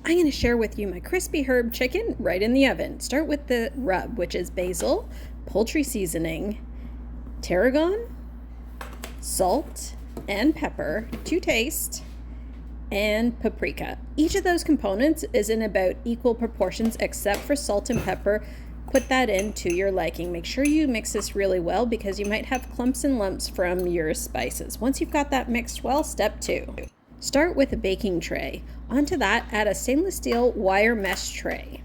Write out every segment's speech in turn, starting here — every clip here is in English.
I'm going to share with you my crispy herb chicken right in the oven. Start with the rub, which is basil, poultry seasoning, tarragon, salt, and pepper to taste, and paprika. Each of those components is in about equal proportions except for salt and pepper. Put that in to your liking. Make sure you mix this really well because you might have clumps and lumps from your spices. Once you've got that mixed well, step 2. Start with a baking tray. Onto that, add a stainless steel wire mesh tray.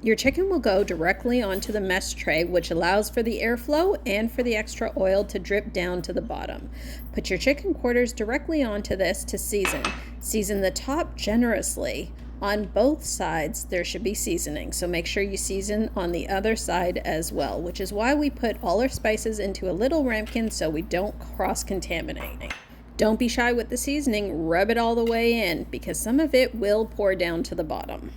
Your chicken will go directly onto the mesh tray, which allows for the airflow and for the extra oil to drip down to the bottom. Put your chicken quarters directly onto this to season. Season the top generously. On both sides, there should be seasoning, so make sure you season on the other side as well, which is why we put all our spices into a little ramekin so we don't cross-contaminate. Don't be shy with the seasoning, rub it all the way in because some of it will pour down to the bottom.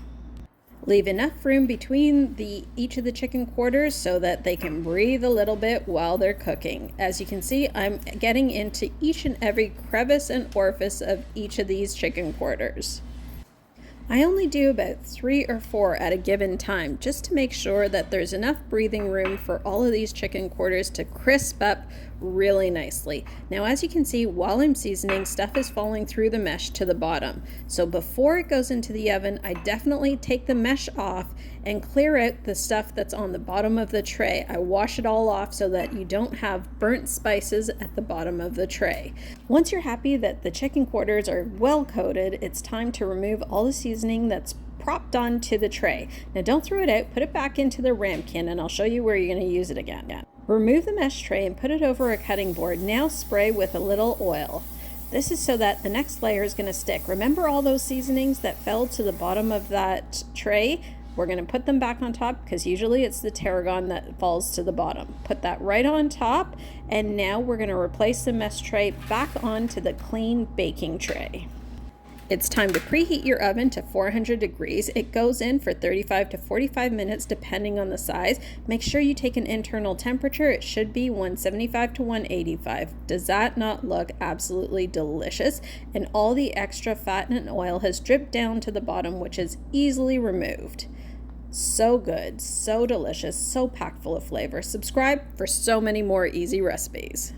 Leave enough room between each of the chicken quarters so that they can breathe a little bit while they're cooking. As you can see, I'm getting into each and every crevice and orifice of each of these chicken quarters. I only do about 3 or 4 at a given time just to make sure that there's enough breathing room for all of these chicken quarters to crisp up really nicely. Now, as you can see, while I'm seasoning, stuff is falling through the mesh to the bottom. So before it goes into the oven, I definitely take the mesh off and clear out the stuff that's on the bottom of the tray. I wash it all off so that you don't have burnt spices at the bottom of the tray. Once you're happy that the chicken quarters are well coated, it's time to remove all the seasoning that's propped onto the tray. Now don't throw it out, put it back into the ramekin and I'll show you where you're going to use it again. Remove the mesh tray and put it over a cutting board. Now spray with a little oil. This is so that the next layer is going to stick. Remember all those seasonings that fell to the bottom of that tray? We're going to put them back on top because usually it's the tarragon that falls to the bottom. Put that right on top, and now we're going to replace the mesh tray back onto the clean baking tray. It's time to preheat your oven to 400 degrees. It goes in for 35 to 45 minutes depending on the size. Make sure you take an internal temperature. It should be 175 to 185. Does that not look absolutely delicious? And all the extra fat and oil has dripped down to the bottom, which is easily removed. So good, so delicious, so packed full of flavor. Subscribe for so many more easy recipes.